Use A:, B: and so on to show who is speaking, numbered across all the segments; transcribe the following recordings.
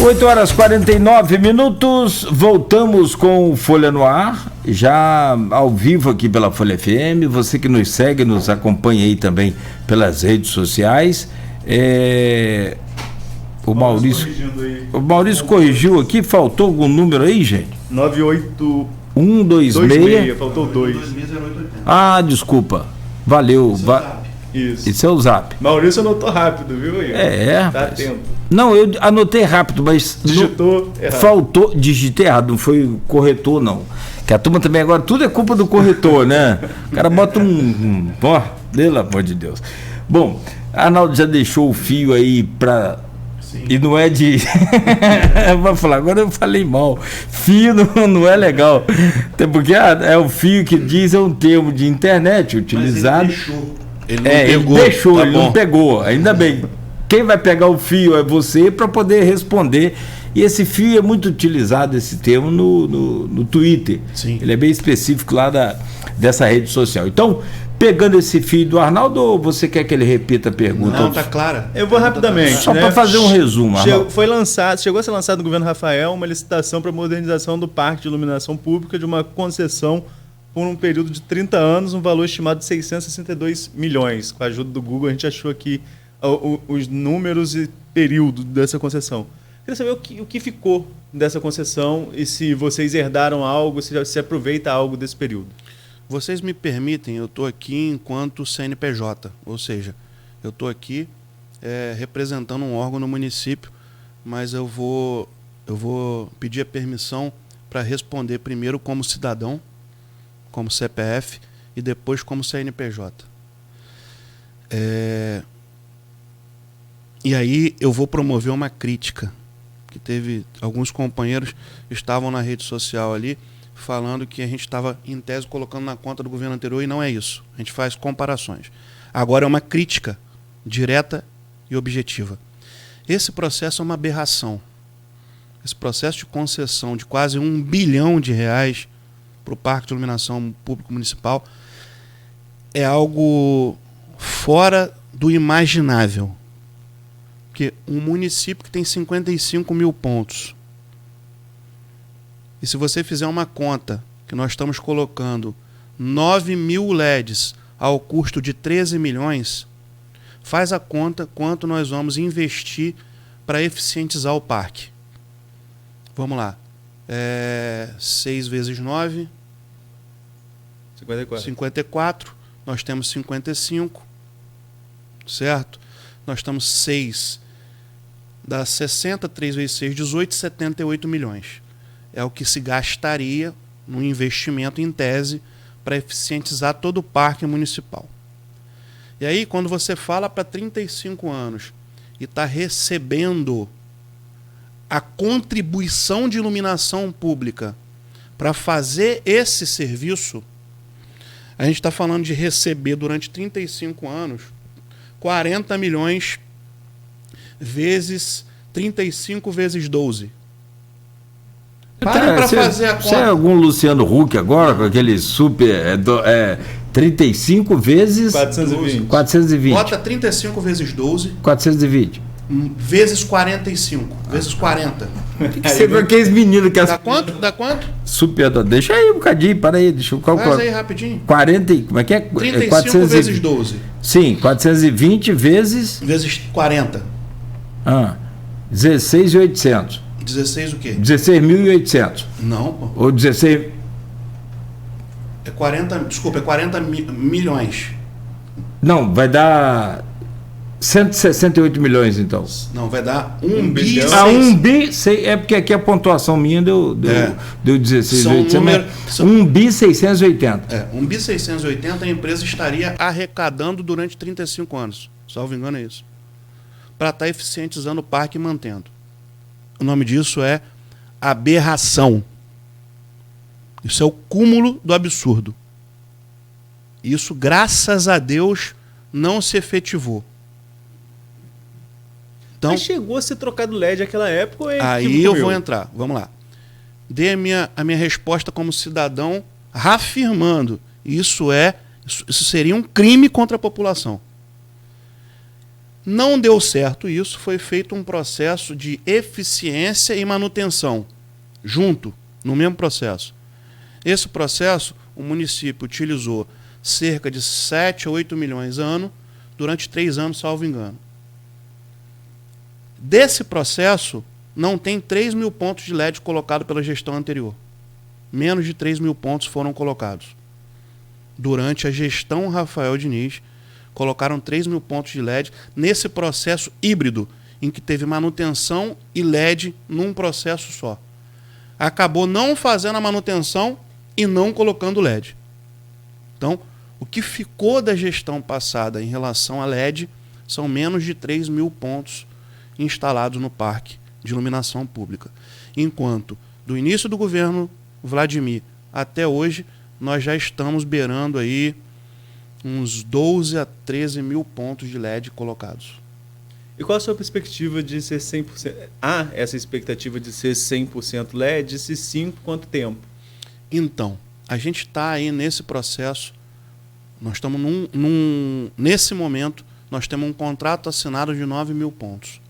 A: 8h49, voltamos com o Folha no Ar, já ao vivo aqui pela Folha FM. Você que nos segue, nos acompanha aí também pelas redes sociais. O Maurício corrigiu aqui, faltou algum número aí, gente?
B: 98126, faltou 2.
A: Ah, desculpa, valeu. Isso é o Zap.
B: Maurício anotou rápido, viu? Tá atento.
A: Não, eu anotei rápido, mas
B: digitou errado.
A: Faltou, digitei errado, não foi o corretor, não. Que a turma também agora, tudo é culpa do corretor, né? O cara bota ó, pelo amor de Deus. Bom, Arnaldo já deixou o fio aí pra... Sim. E não é de... Vou falar, agora eu falei mal. Fio não é legal. Até porque é o fio que diz, é um termo de internet utilizado.
B: Mas ele deixou.
A: Ele não pegou, ainda bem. Quem vai pegar o fio é você para poder responder. E esse fio é muito utilizado, esse termo, no Twitter.
B: Sim.
A: Ele é bem específico lá dessa rede social. Então, pegando esse fio do Arnaldo, ou você quer que ele repita a pergunta?
B: Não, tá clara. Eu vou rapidamente.
A: Só para fazer um resumo, Arnaldo.
C: Chegou a ser lançado no governo Rafael uma licitação para modernização do parque de iluminação pública de uma concessão por um período de 30 anos, um valor estimado de 662 milhões. Com a ajuda do Google, a gente achou aqui os números e período dessa concessão. Queria saber o que ficou dessa concessão e se vocês herdaram algo, se aproveita algo desse período.
D: Vocês me permitem, eu estou aqui enquanto CNPJ, ou seja, eu estou aqui representando um órgão no município, mas eu vou pedir a permissão para responder primeiro como cidadão, como CPF, e depois como CNPJ. E aí eu vou promover uma crítica, que teve alguns companheiros estavam na rede social ali, falando que a gente estava, em tese, colocando na conta do governo anterior, e não é isso. A gente faz comparações. Agora é uma crítica direta e objetiva. Esse processo é uma aberração. Esse processo de concessão de quase R$1 bilhão para o Parque de Iluminação Público Municipal é algo fora do imaginável. Porque um município que tem 55 mil pontos, e se você fizer uma conta que nós estamos colocando 9 mil LEDs ao custo de 13 milhões, faz a conta quanto nós vamos investir para eficientizar o parque. Vamos lá. 6 vezes 9... 54. Nós temos 55. Certo? Nós estamos 6. Dá 60, 3 vezes 6, 18, 78 milhões. É o que se gastaria no investimento em tese para eficientizar todo o parque municipal. E aí, quando você fala para 35 anos e está recebendo a contribuição de iluminação pública para fazer esse serviço, a gente está falando de receber durante 35 anos 40 milhões vezes 35 vezes 12. Para fazer a conta.
A: Você é algum Luciano Huck agora, com aquele super 35 vezes 420.
D: Bota 35 vezes 12.
A: 420.
D: Vezes 45. Vezes 40.
A: Você com aqueles meninos que...
D: Dá quanto? Dá quanto?
A: Super. Deixa aí um bocadinho, para aí. Deixa eu calcular.
D: Faz aí rapidinho.
A: 40, como é que é?
D: 35
A: 420.
D: vezes 12.
A: Sim, 420 vezes...
D: Vezes 40.
A: 16.800.
D: 16 o quê?
A: 16.800.
D: Não, pô.
A: Ou 16...
D: É 40... Desculpa, é 40 milhões.
A: Não, vai dar 168 milhões, então.
D: Não, vai dar 1 bilhão.
A: 1 bi... É porque aqui a pontuação minha deu 16.800. 1 bi 680.
D: 1 bi 680 a empresa estaria arrecadando durante 35 anos. Salvo engano é isso. Para estar eficientizando o parque e mantendo. O nome disso é aberração. Isso é o cúmulo do absurdo. Isso, graças a Deus, não se efetivou. Então,
C: mas chegou a ser trocado LED naquela época? Ou
D: aí eu vou entrar. Vamos lá. Dei a minha resposta como cidadão, reafirmando. Isso seria um crime contra a população. Não deu certo isso, foi feito um processo de eficiência e manutenção, junto, no mesmo processo. Esse processo, o município utilizou cerca de 7 a 8 milhões ano, durante 3 anos, salvo engano. Desse processo, não tem 3 mil pontos de LED colocados pela gestão anterior. Menos de 3 mil pontos foram colocados. Durante a gestão Rafael Diniz, colocaram 3 mil pontos de LED nesse processo híbrido, em que teve manutenção e LED num processo só. Acabou não fazendo a manutenção e não colocando LED. Então, o que ficou da gestão passada em relação a LED são menos de 3 mil pontos instalados no parque de iluminação pública. Enquanto, do início do governo Vladimir até hoje, nós já estamos beirando aí uns 12 a 13 mil pontos de LED colocados.
C: E qual a sua perspectiva de ser 100%? Há essa expectativa de ser 100% LED? Se sim, quanto tempo?
D: Então, a gente está aí nesse processo, nós estamos nesse momento, nós temos um contrato assinado de 9 mil pontos.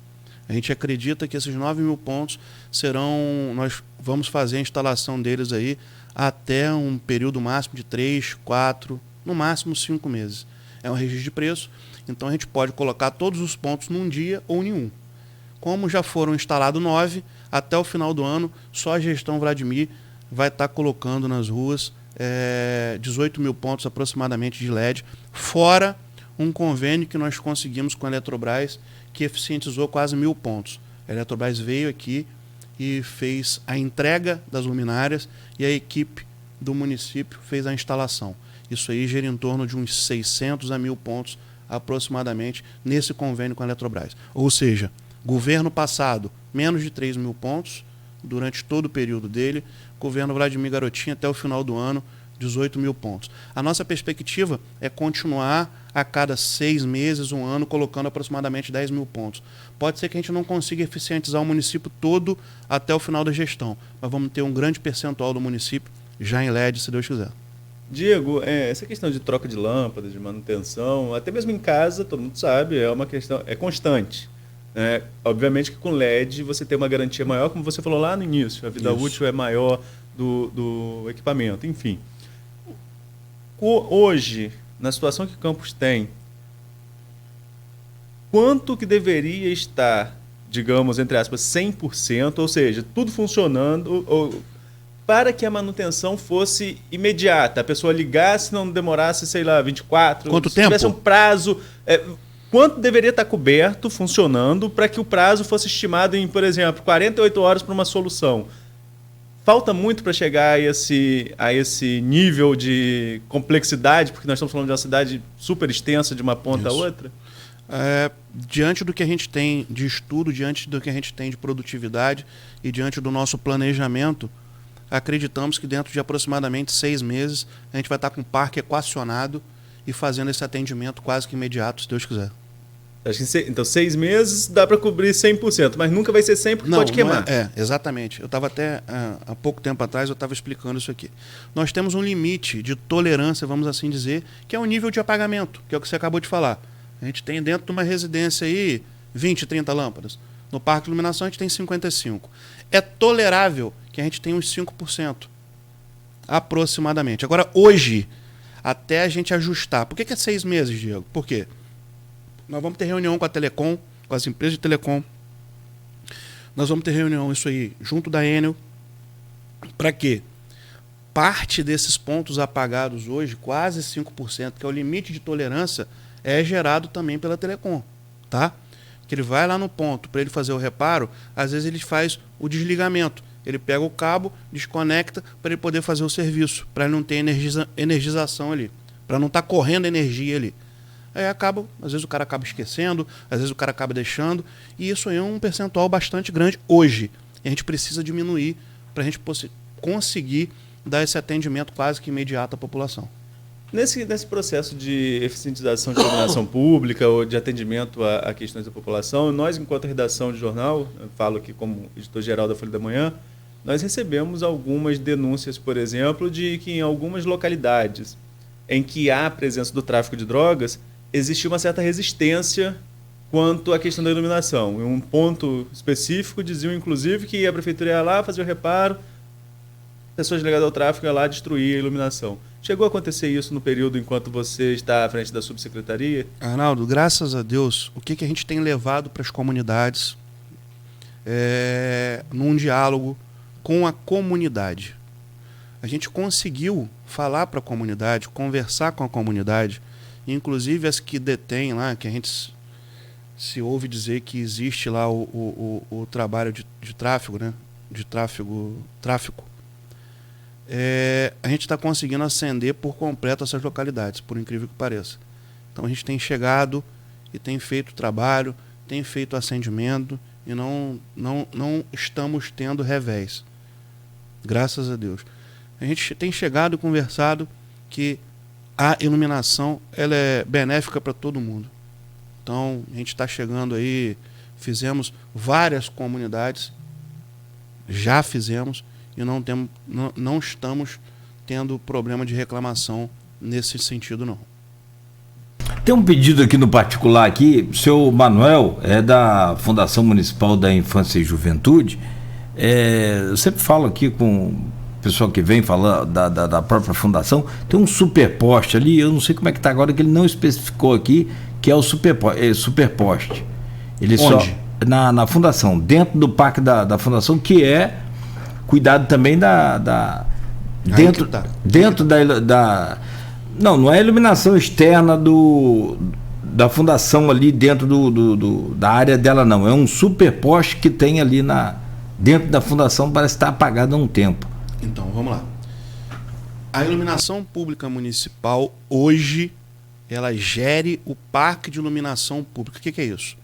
D: A gente acredita que esses 9 mil pontos nós vamos fazer a instalação deles aí até um período máximo de 3, 4, no máximo 5 meses. É um registro de preço, então a gente pode colocar todos os pontos num dia ou nenhum. Como já foram instalados 9, até o final do ano, só a gestão Vladimir vai estar colocando nas ruas 18 mil pontos aproximadamente de LED, fora um convênio que nós conseguimos com a Eletrobras, que eficientizou quase 1.000 pontos. A Eletrobras veio aqui e fez a entrega das luminárias e a equipe do município fez a instalação. Isso aí gira em torno de uns 600 a 1.000 pontos aproximadamente nesse convênio com a Eletrobras. Ou seja, governo passado, menos de 3 mil pontos durante todo o período dele, governo Vladimir Garotinho até o final do ano, 18 mil pontos. A nossa perspectiva é continuar a cada 6 meses, um ano, colocando aproximadamente 10 mil pontos. Pode ser que a gente não consiga eficientizar o município todo até o final da gestão, mas vamos ter um grande percentual do município já em LED, se Deus quiser.
C: Diego, essa questão de troca de lâmpadas, de manutenção, até mesmo em casa, todo mundo sabe, é uma questão, é constante. Obviamente que com LED você tem uma garantia maior, como você falou lá no início, a vida útil é maior do equipamento, enfim. Hoje, na situação que Campos tem, quanto que deveria estar, digamos, entre aspas, 100%, ou seja, tudo funcionando, para que a manutenção fosse imediata, a pessoa ligasse, não demorasse, sei lá, 24...
D: Quanto tempo?
C: Tivesse um prazo... Quanto deveria estar coberto, funcionando, para que o prazo fosse estimado em, por exemplo, 48 horas para uma solução? Falta muito para chegar a esse nível de complexidade, porque nós estamos falando de uma cidade super extensa de uma ponta a outra?
D: Diante do que a gente tem de estudo, diante do que a gente tem de produtividade e diante do nosso planejamento, acreditamos que dentro de aproximadamente 6 meses a gente vai estar com o parque equacionado e fazendo esse atendimento quase que imediato, se Deus quiser.
C: Então, 6 meses dá para cobrir 100%, mas nunca vai ser 100% porque pode queimar.
D: Exatamente. Eu estava até, há pouco tempo atrás, eu estava explicando isso aqui. Nós temos um limite de tolerância, vamos assim dizer, que é o nível de apagamento, que é o que você acabou de falar. A gente tem dentro de uma residência aí 20, 30 lâmpadas. No parque de iluminação a gente tem 55. É tolerável que a gente tenha uns 5%, aproximadamente. Agora, hoje, até a gente ajustar. Por que é 6 meses, Diego? Por quê? Nós vamos ter reunião com a Telecom, com as empresas de telecom. Nós vamos ter reunião, isso aí, junto da Enel. Para quê? Parte desses pontos apagados hoje, quase 5%, que é o limite de tolerância, é gerado também pela Telecom. Tá? Que ele vai lá no ponto, para ele fazer o reparo, às vezes ele faz o desligamento. Ele pega o cabo, desconecta, para ele poder fazer o serviço, para ele não ter energização ali, para não estar correndo energia ali. Aí às vezes o cara acaba esquecendo, às vezes o cara acaba deixando, e isso aí é um percentual bastante grande hoje. E a gente precisa diminuir para a gente conseguir dar esse atendimento quase que imediato à população.
C: Nesse processo de eficientização de iluminação pública ou de atendimento a questões da população, nós, enquanto redação de jornal, eu falo aqui como editor-geral da Folha da Manhã, nós recebemos algumas denúncias, por exemplo, de que em algumas localidades em que há a presença do tráfico de drogas, existe uma certa resistência quanto à questão da iluminação. Em um ponto específico, diziam inclusive que a prefeitura ia lá fazer o reparo, pessoas ligadas ao tráfego iam lá destruir a iluminação. Chegou a acontecer isso no período enquanto você está à frente da subsecretaria?
D: Arnaldo, graças a Deus, o que a gente tem levado para as comunidades num diálogo com a comunidade. A gente conseguiu falar para a comunidade, conversar com a comunidade, inclusive as que detêm lá, que a gente se ouve dizer que existe lá o trabalho de tráfego, né? De tráfico. A gente está conseguindo acender por completo essas localidades, por incrível que pareça. Então a gente tem chegado e tem feito trabalho, tem feito acendimento e não estamos tendo revés. Graças a Deus. A gente tem chegado e conversado que a iluminação ela é benéfica para todo mundo. Então, a gente está chegando aí, fizemos várias comunidades, já fizemos, e não estamos tendo problema de reclamação nesse sentido, não.
A: Tem um pedido aqui no particular aqui, o seu Manuel, é da Fundação Municipal da Infância e Juventude. Eu sempre falo aqui com o pessoal que vem falar da própria fundação, tem um superposte ali, eu não sei como é que está agora, que ele não especificou aqui, que é o superposte. Ele
D: onde?
A: Só na fundação, dentro do parque da fundação, que é cuidado também dentro da não é a iluminação externa da fundação ali dentro da área dela, não, é um superposte que tem ali dentro da fundação, parece estar apagado há um tempo.
D: Então, vamos lá. A iluminação pública municipal hoje ela gere o parque de iluminação pública. O que é isso?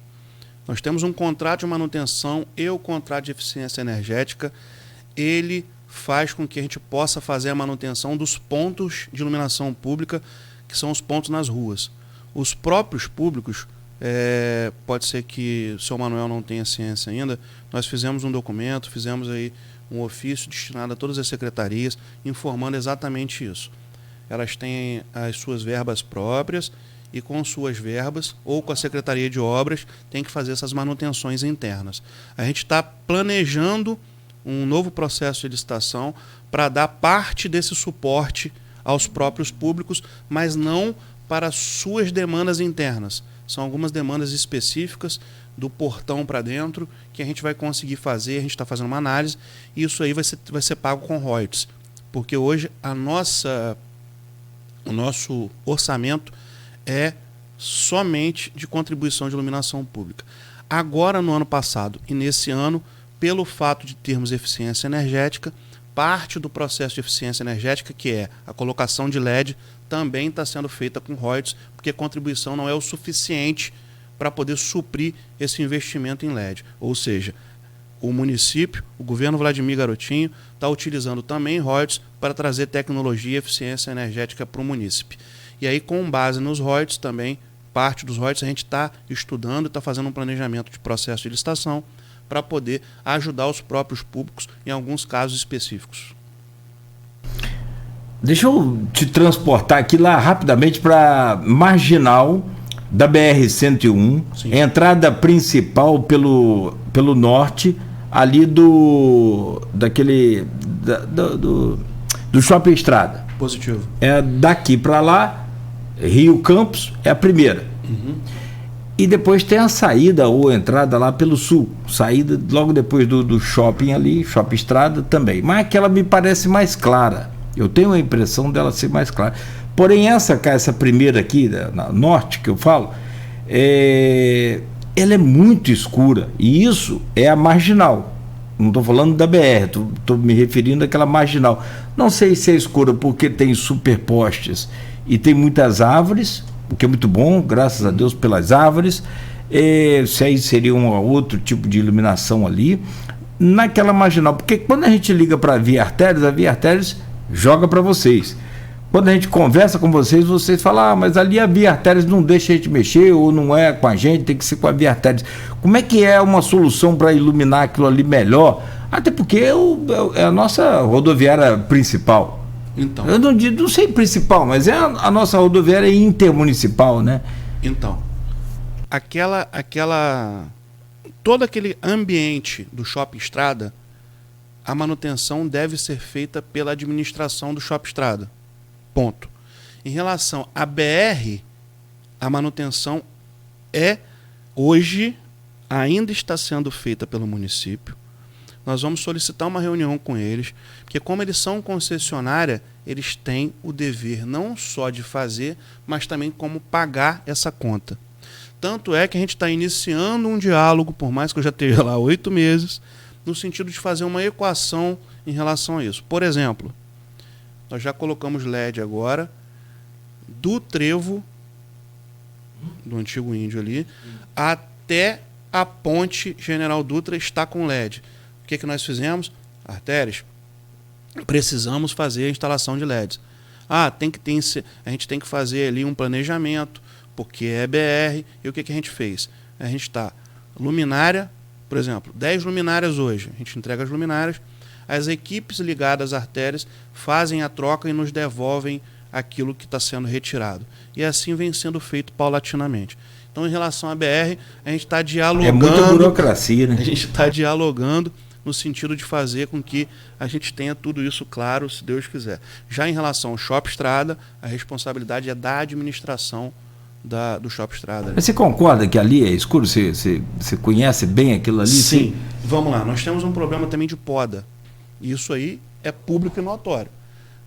D: Nós temos um contrato de manutenção e o contrato de eficiência energética. Ele faz com que a gente possa fazer a manutenção dos pontos de iluminação pública, que são os pontos nas ruas. Os próprios públicos, pode ser que o seu Manuel não tenha ciência ainda, nós fizemos um documento, fizemos aí um ofício destinado a todas as secretarias, informando exatamente isso. Elas têm as suas verbas próprias e com suas verbas, ou com a Secretaria de Obras, tem que fazer essas manutenções internas. A gente está planejando um novo processo de licitação para dar parte desse suporte aos próprios públicos, mas não para suas demandas internas. São algumas demandas específicas do portão para dentro que a gente vai conseguir fazer, a gente está fazendo uma análise, e isso aí vai ser pago com royalties. Porque hoje o nosso orçamento é somente de contribuição de iluminação pública. Agora, no ano passado e nesse ano, pelo fato de termos eficiência energética, parte do processo de eficiência energética, que é a colocação de LED, também está sendo feita com royalties, porque a contribuição não é o suficiente para poder suprir esse investimento em LED. Ou seja, o município, o governo Vladimir Garotinho, está utilizando também royalties para trazer tecnologia e eficiência energética para o município. E aí, com base nos royalties também, parte dos royalties, a gente está estudando e está fazendo um planejamento de processo de licitação para poder ajudar os próprios públicos em alguns casos específicos.
A: Deixa eu te transportar aqui lá rapidamente para Marginal da BR-101, entrada principal pelo norte, ali do Shopping Estrada.
D: Positivo.
A: É daqui para lá, Rio Campos é a primeira.
D: Uhum.
A: E depois tem a saída ou entrada lá pelo sul, saída logo depois do shopping ali, Shopping Estrada também. Mas aquela me parece mais clara. Eu tenho a impressão dela ser mais clara. Porém, essa primeira aqui, na norte que eu falo, ela é muito escura. E isso é a Marginal. Não estou falando da BR, estou me referindo àquela Marginal. Não sei se é escura porque tem superpostes e tem muitas árvores, o que é muito bom, graças a Deus pelas árvores. Se aí seria um outro tipo de iluminação ali. Naquela Marginal, porque quando a gente liga para a Via Artérias joga para vocês. Quando a gente conversa com vocês, vocês falam, mas ali a Via Artérias não deixa a gente mexer, ou não é com a gente, tem que ser com a Via Artérias. Como é que é uma solução para iluminar aquilo ali melhor? Até porque é a nossa rodoviária principal.
D: Então.
A: Eu não sei principal, mas é a nossa rodoviária intermunicipal, né?
D: Então, todo aquele ambiente do Shopping Estrada, a manutenção deve ser feita pela administração do Shopping Estrada. Ponto. Em relação à BR, a manutenção hoje ainda está sendo feita pelo município. Nós vamos solicitar uma reunião com eles, porque como eles são concessionária, eles têm o dever não só de fazer, mas também como pagar essa conta. Tanto é que a gente está iniciando um diálogo, por mais que eu já esteja lá 8 meses, no sentido de fazer uma equação em relação a isso. Por exemplo, nós já colocamos LED agora, do trevo, do antigo índio ali, até a ponte General Dutra está com LED. O que nós fizemos? Artérias, precisamos fazer a instalação de LEDs. A gente tem que fazer ali um planejamento, porque é BR, e o que a gente fez? A gente está luminária, por exemplo, 10 luminárias hoje, a gente entrega as luminárias, as equipes ligadas às artérias fazem a troca e nos devolvem aquilo que está sendo retirado. E assim vem sendo feito paulatinamente. Então, em relação à BR, a gente está dialogando...
A: É muita burocracia, né?
D: A gente está dialogando no sentido de fazer com que a gente tenha tudo isso claro, se Deus quiser. Já em relação ao Shopping Estrada, a responsabilidade é da administração do Shopping Estrada.
A: Mas você concorda que ali é escuro? Você conhece bem aquilo ali?
D: Sim. Vamos lá. Nós temos um problema também de poda. Isso aí é público e notório.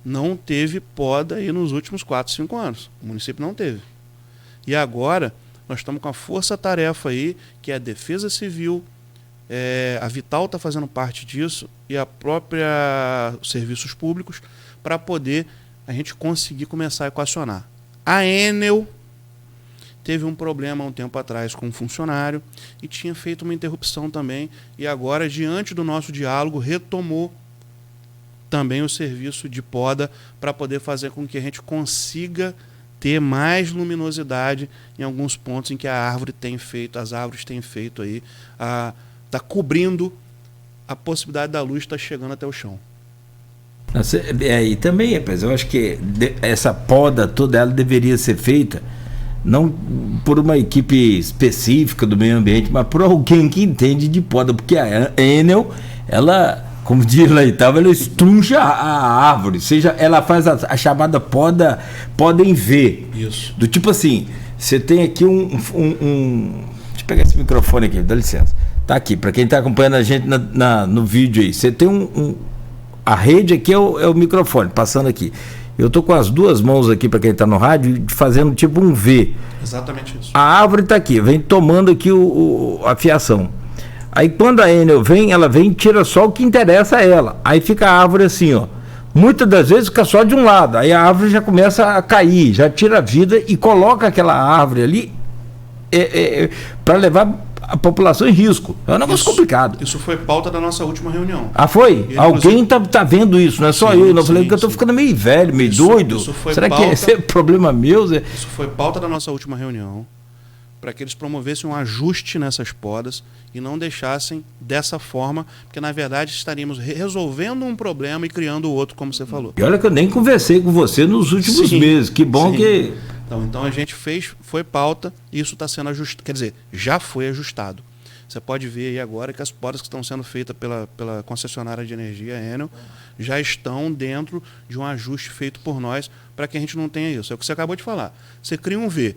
D: Não teve poda aí nos últimos 4, 5 anos. O município não teve. E agora nós estamos com a força-tarefa aí, que é a Defesa Civil, a Vital está fazendo parte disso, e a própria Serviços Públicos, para poder a gente conseguir começar a equacionar. A Enel teve um problema há um tempo atrás com um funcionário e tinha feito uma interrupção também, e agora, diante do nosso diálogo, retomou também o serviço de poda para poder fazer com que a gente consiga ter mais luminosidade em alguns pontos em que as árvores têm feito aí, está cobrindo a possibilidade da luz estar chegando até o chão.
A: E também, rapaz, eu acho que essa poda toda ela deveria ser feita não por uma equipe específica do meio ambiente, mas por alguém que entende de poda, porque a Enel, ela, como diz lá em Itava, ela estruncha a árvore, seja, ela faz a chamada poda em V.
D: Isso.
A: Do tipo assim, você tem aqui deixa eu pegar esse microfone aqui, dá licença. Tá aqui, para quem está acompanhando a gente no vídeo aí, você tem a rede aqui é o microfone, passando aqui. Eu tô com as duas mãos aqui para quem está no rádio, fazendo tipo um V.
D: Exatamente isso.
A: A árvore está aqui, vem tomando aqui a fiação. Aí quando a Enel vem, ela vem e tira só o que interessa a ela. Aí fica a árvore assim, ó. Muitas das vezes fica só de um lado. Aí a árvore já começa a cair, já tira a vida e coloca aquela árvore ali para levar a população em risco. É um negócio complicado.
D: Isso foi pauta da nossa última reunião.
A: Ah, foi? Alguém tá vendo isso, não é só eu. Eu falei que eu tô ficando meio velho, meio doido. Será que esse é problema meu, Zé?
D: Isso foi pauta da nossa última reunião, para que eles promovessem um ajuste nessas podas e não deixassem dessa forma, porque na verdade estaríamos resolvendo um problema e criando outro, como você falou.
A: E olha que eu nem conversei com você nos últimos meses. Que bom que...
D: Então a gente foi pauta e isso está sendo ajustado, quer dizer, já foi ajustado. Você pode ver aí agora que as podas que estão sendo feitas pela concessionária de energia, Enel, já estão dentro de um ajuste feito por nós para que a gente não tenha isso. É o que você acabou de falar. Você cria um V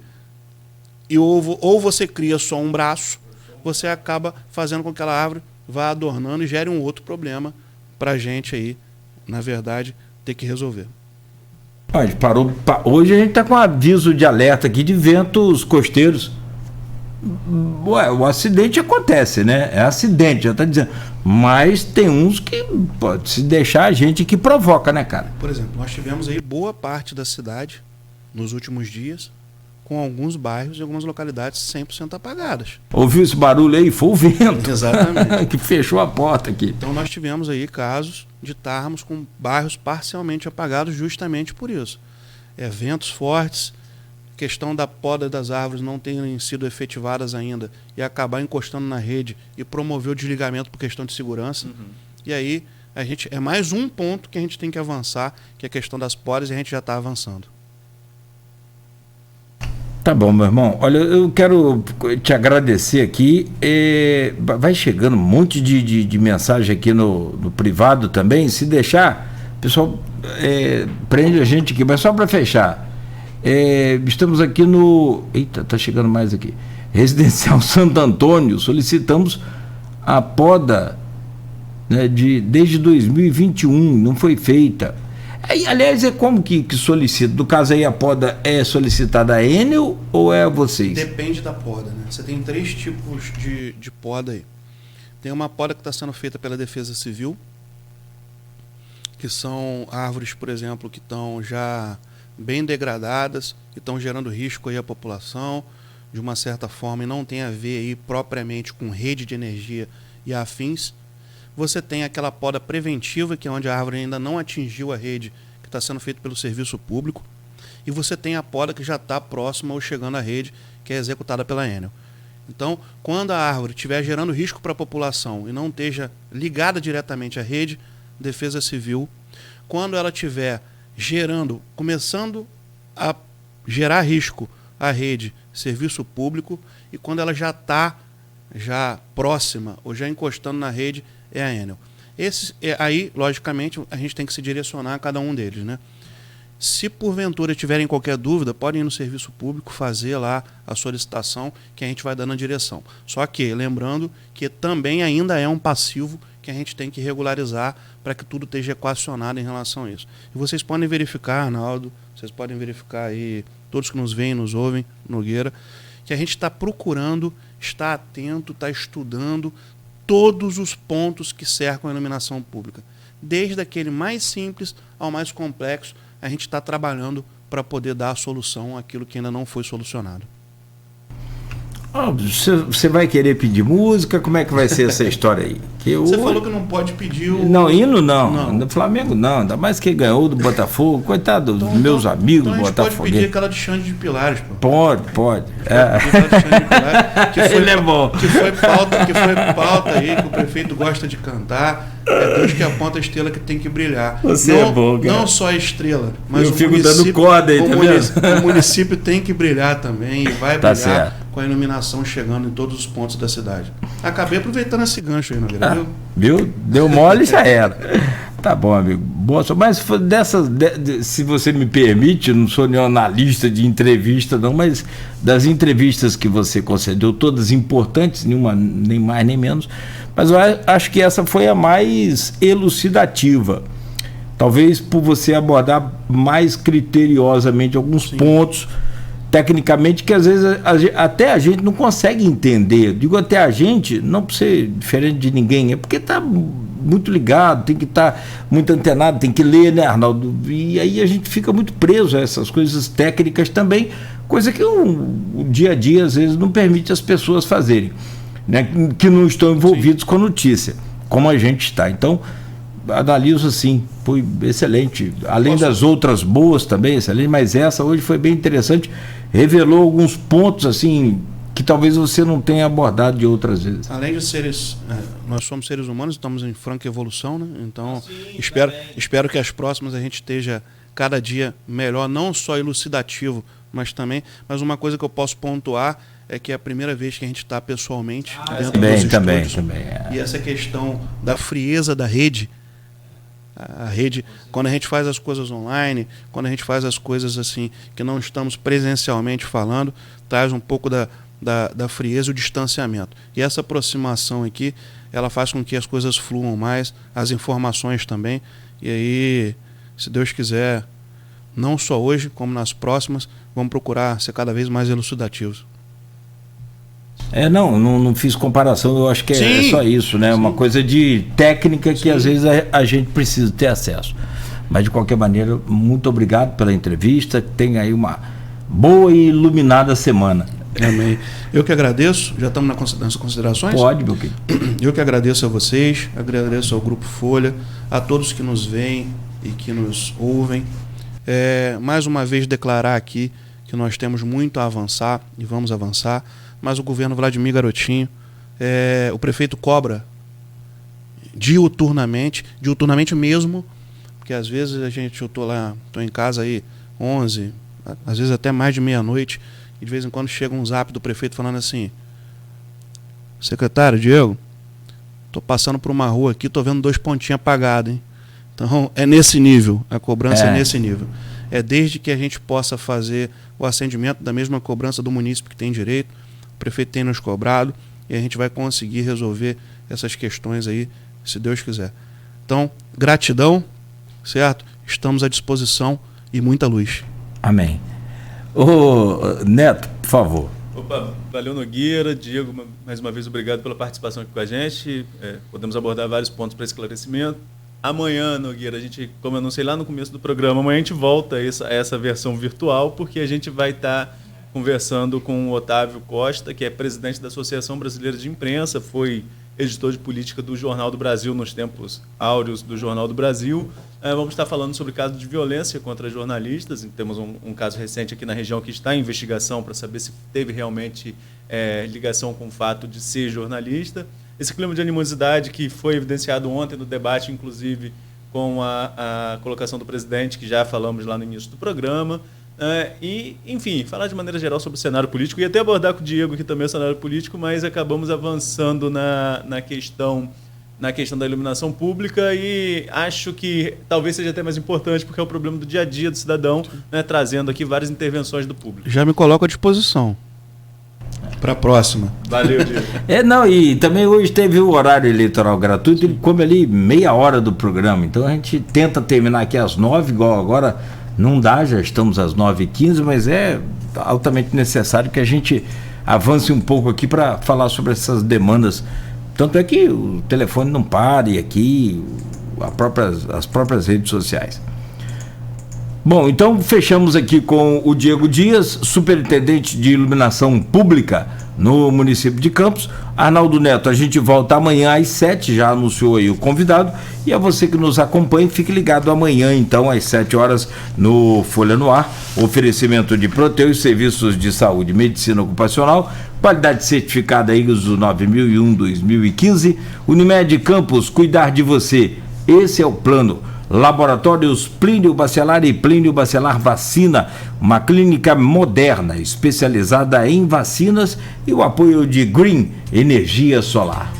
D: e ou você cria só um braço, você acaba fazendo com que aquela árvore vá adornando e gere um outro problema para a gente aí, na verdade, ter que resolver.
A: Hoje a gente está com aviso de alerta aqui de ventos costeiros. O acidente acontece, né? É acidente, já está dizendo. Mas tem uns que pode se deixar a gente que provoca, né, cara?
D: Por exemplo, nós tivemos aí boa parte da cidade nos últimos dias com alguns bairros e algumas localidades 100% apagadas.
A: Ouviu esse barulho aí? Foi o vento.
D: Exatamente.
A: Que fechou a porta aqui.
D: Então nós tivemos aí casos de estarmos com bairros parcialmente apagados justamente por isso. Ventos fortes, questão da poda das árvores não terem sido efetivadas ainda e acabar encostando na rede e promover o desligamento por questão de segurança. Uhum. E aí é mais um ponto que a gente tem que avançar, que é a questão das podas, e a gente já está avançando.
A: Tá bom, meu irmão. Olha, eu quero te agradecer aqui. Vai chegando um monte de mensagem aqui no privado também. Se deixar, pessoal, prende a gente aqui. Mas só para fechar, estamos aqui no... Eita, tá chegando mais aqui. Residencial Santo Antônio. Solicitamos a poda, né, desde 2021. Não foi feita. Aliás, como que solicita? No caso aí, a poda é solicitada a Enel ou é a vocês?
D: Depende da poda, né? Você tem 3 tipos de poda aí. Tem uma poda que está sendo feita pela Defesa Civil, que são árvores, por exemplo, que estão já bem degradadas, que estão gerando risco aí à população, de uma certa forma, e não tem a ver aí propriamente com rede de energia e afins. Você tem aquela poda preventiva, que é onde a árvore ainda não atingiu a rede, que está sendo feita pelo serviço público. E você tem a poda que já está próxima ou chegando à rede, que é executada pela Enel. Então, quando a árvore estiver gerando risco para a população e não esteja ligada diretamente à rede, Defesa Civil, quando ela estiver começando a gerar risco à rede, serviço público, e quando ela já está próxima ou já encostando na rede, é a Enel. Aí, logicamente, a gente tem que se direcionar a cada um deles, né? Se porventura tiverem qualquer dúvida, podem ir no serviço público fazer lá a solicitação, que a gente vai dando a direção. Só que, lembrando que também ainda é um passivo que a gente tem que regularizar para que tudo esteja equacionado em relação a isso. E vocês podem verificar, Arnaldo, vocês podem verificar aí, todos que nos veem, nos ouvem, Nogueira, que a gente está procurando, está atento, está estudando todos os pontos que cercam a iluminação pública. Desde aquele mais simples ao mais complexo, a gente está trabalhando para poder dar a solução àquilo que ainda não foi solucionado.
A: Você vai querer pedir música? Como é que vai ser essa história aí?
D: Você falou que não pode pedir o...
A: Não, hino não. No Flamengo não. Ainda mais que ganhou do Botafogo. Coitado dos meus amigos botafoguenses.
D: A gente pode pedir aquela de Xande de Pilares, pô.
A: Pode.
D: Ele é bom. Que foi pauta aí, que o prefeito gosta de cantar. É Deus que aponta a estrela que tem que brilhar.
A: Você é bom, cara.
D: Não só a estrela, mas
A: eu fico dando corda aí,
D: o município tem que brilhar também e vai brilhar
A: certo.
D: Com a iluminação chegando em todos os pontos da cidade. Acabei aproveitando esse gancho aí, Nogueira,
A: viu? Deu mole, já era. Tá bom, amigo. Boa, mas se você me permite, eu não sou nenhum analista de entrevista, não, mas das entrevistas que você concedeu, todas importantes, nenhuma nem mais nem menos, mas eu acho que essa foi a mais elucidativa. Talvez por você abordar mais criteriosamente alguns pontos, tecnicamente, que às vezes até a gente não consegue entender. Digo até a gente, não por ser diferente de ninguém, é porque está muito ligado, tem que estar muito antenado, tem que ler, né, Arnaldo? E aí a gente fica muito preso a essas coisas técnicas também, coisa que o dia a dia às vezes não permite as pessoas fazerem, né, que não estão envolvidos com a notícia, como a gente está. Então, analiso assim, foi excelente, além das outras boas também, excelente, mas essa hoje foi bem interessante, revelou alguns pontos assim que talvez você não tenha abordado de outras vezes.
D: Além de seres, nós somos seres humanos, estamos em franca evolução, né? Então espero que as próximas a gente esteja cada dia melhor, não só elucidativo, mas uma coisa que eu posso pontuar é que é a primeira vez que a gente está pessoalmente dentro dos estúdios. Também. E essa questão da frieza da rede, a rede, quando a gente faz as coisas online, quando a gente faz as coisas assim, que não estamos presencialmente falando, traz um pouco da frieza e o distanciamento. E essa aproximação aqui, ela faz com que as coisas fluam mais, as informações também, e aí, se Deus quiser, não só hoje, como nas próximas, vamos procurar ser cada vez mais elucidativos.
A: Não fiz comparação, eu acho que é só isso, né? Uma coisa de técnica que às vezes a gente precisa ter acesso. Mas de qualquer maneira, muito obrigado pela entrevista, tenha aí uma boa e iluminada semana.
D: Amém. Eu que agradeço, já estamos nas considerações?
A: Pode, meu querido.
D: Eu que agradeço a vocês, agradeço ao Grupo Folha, a todos que nos veem e que nos ouvem. Mais uma vez declarar aqui que nós temos muito a avançar e vamos avançar, mas o governo Vladimir Garotinho, o prefeito cobra diuturnamente mesmo, porque às vezes eu estou em casa aí 11, às vezes até mais de meia-noite, e de vez em quando chega um zap do prefeito falando assim: secretário Diego, tô passando por uma rua aqui, tô vendo 2 pontinhos apagados, hein? Então é nesse nível, a cobrança é nesse nível. É desde que a gente possa fazer o acendimento da mesma cobrança do munícipe que tem direito, o prefeito tem nos cobrado, e a gente vai conseguir resolver essas questões aí, se Deus quiser. Então, gratidão, certo? Estamos à disposição e muita luz.
A: Amém. Ô, Neto, por favor.
C: Opa, valeu, Nogueira. Diego, mais uma vez, obrigado pela participação aqui com a gente. Podemos abordar vários pontos para esclarecimento. Amanhã, Nogueira, a gente, como eu anunciei lá no começo do programa, amanhã a gente volta a essa versão virtual, porque a gente vai estar conversando com o Otávio Costa, que é presidente da Associação Brasileira de Imprensa, foi editor de política do Jornal do Brasil nos tempos áureos do Jornal do Brasil. Vamos estar falando sobre casos de violência contra jornalistas. Temos um caso recente aqui na região que está em investigação para saber se teve realmente ligação com o fato de ser jornalista. Esse clima de animosidade que foi evidenciado ontem no debate, inclusive com a colocação do presidente, que já falamos lá no início do programa. E, enfim, falar de maneira geral sobre o cenário político. E até abordar com o Diego aqui também o cenário político, mas acabamos avançando na questão da iluminação pública, e acho que talvez seja até mais importante, porque é o problema do dia a dia do cidadão, né, trazendo aqui várias intervenções do público.
D: Já me coloco à disposição para a próxima.
C: Valeu, Diego.
A: E também hoje teve o horário eleitoral gratuito, ele come ali meia hora do programa, então a gente tenta terminar aqui às 9, igual agora não dá, já estamos às 9h15, mas é altamente necessário que a gente avance um pouco aqui para falar sobre essas demandas. Tanto é que o telefone não pare aqui, as próprias redes sociais. Bom, então fechamos aqui com o Diego Dias, superintendente de iluminação pública no município de Campos. Arnaldo Neto, a gente volta amanhã às 7, já anunciou aí o convidado, e a você que nos acompanha, fique ligado amanhã então às 7 horas no Folha no Ar, oferecimento de Proteus, serviços de saúde e medicina ocupacional, qualidade certificada ISO 9001-2015, Unimed Campos, cuidar de você, esse é o plano. Laboratórios Plínio Bacelar e Plínio Bacelar Vacina, uma clínica moderna especializada em vacinas, e o apoio de Green Energia Solar.